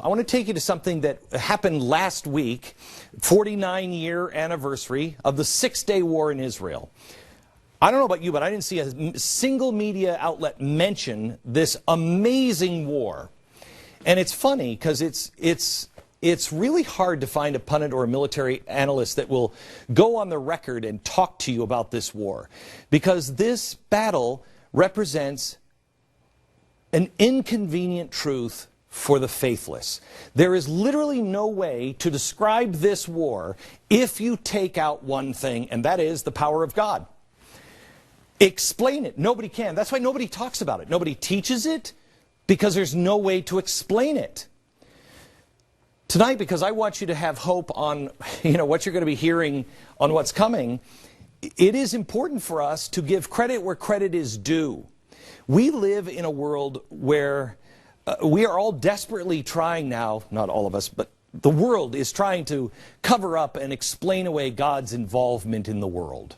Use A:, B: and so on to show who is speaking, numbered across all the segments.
A: I want to take you to something that happened last week, 49-year anniversary of the Six-Day War in Israel. I don't know about you, but I didn't see a single media outlet mention this amazing war. And it's funny because it's really hard to find a pundit or a military analyst that will go on the record and talk to you about this war. Because this battle represents an inconvenient truth for the faithless. There is literally no way to describe this war if you take out one thing, and that is the power of God. Explain it. Nobody can. That's why nobody talks about it. Nobody teaches it because there's no way to explain it. Tonight, because I want you to have hope on, what you're going to be hearing on what's coming, it is important for us to give credit where credit is due. We live in a world where we are all desperately trying now, not all of us, but the world is trying to cover up and explain away God's involvement in the world.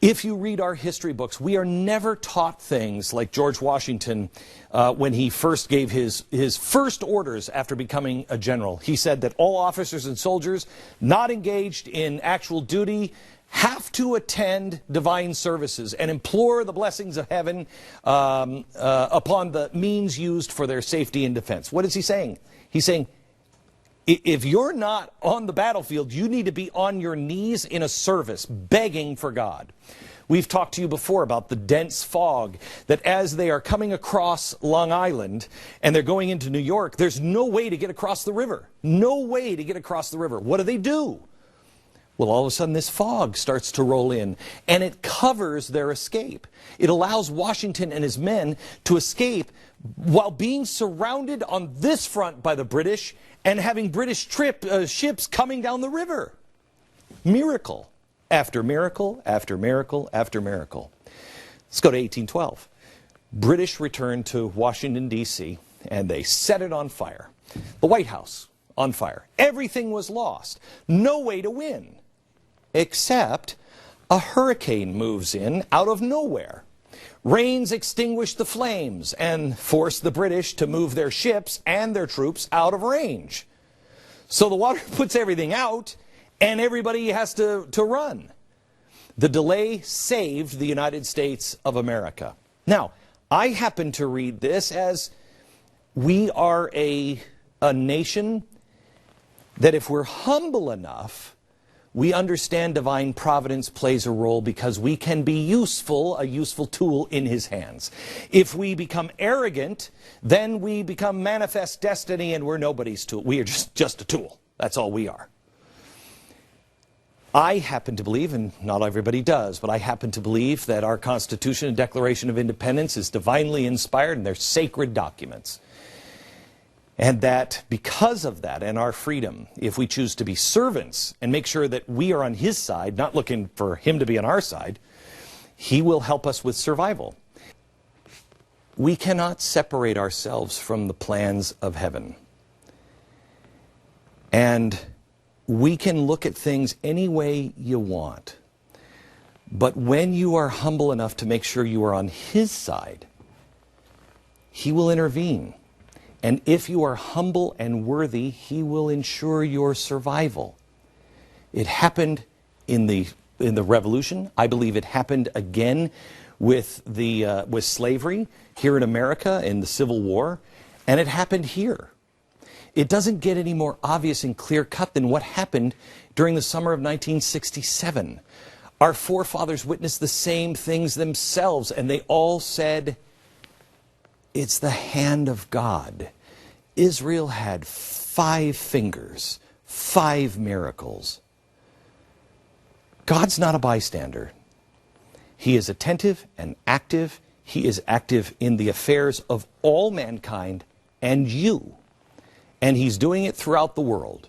A: If you read our history books, we are never taught things like George Washington, when he first gave his first orders after becoming a general. He said that all officers and soldiers not engaged in actual duty have to attend divine services and implore the blessings of heaven upon the means used for their safety and defense. What is he saying? He's saying, if you're not on the battlefield, you need to be on your knees in a service, begging for God. We've talked to you before about the dense fog, that as they are coming across Long Island and they're going into New York, there's no way to get across the river. No way to get across the river. What do? Well, all of a sudden this fog starts to roll in, and it covers their escape. It allows Washington and his men to escape while being surrounded on this front by the British and having British ships coming down the river. Miracle after miracle after miracle after miracle. Let's go to 1812. British returned to Washington, D.C., and they set it on fire. The White House on fire. Everything was lost. No way to win. Except a hurricane moves in out of nowhere. Rains extinguish the flames and force the British to move their ships and their troops out of range. So the water puts everything out and everybody has to run. The delay saved the United States of America. Now, I happen to read this as we are a nation that if we're humble enough, we understand divine providence plays a role because we can be a useful tool in his hands. If we become arrogant, then we become manifest destiny and we're nobody's tool. We are just a tool. That's all we are. I happen to believe, and not everybody does, but I happen to believe that our Constitution and Declaration of Independence is divinely inspired and they're sacred documents. And that because of that and our freedom, if we choose to be servants and make sure that we are on his side, not looking for him to be on our side, he will help us with survival. We cannot separate ourselves from the plans of heaven. And we can look at things any way you want. But when you are humble enough to make sure you are on his side, he will intervene. And if you are humble and worthy, he will ensure your survival. It happened in the Revolution. I believe it happened again with slavery here in America in the Civil War, and it happened here. It doesn't get any more obvious and clear-cut than what happened during the summer of 1967. Our forefathers witnessed the same things themselves, and they all said, it's the hand of God. Israel had 5 fingers, 5 miracles. God's not a bystander. He is attentive and active. He is active in the affairs of all mankind and you. And he's doing it throughout the world.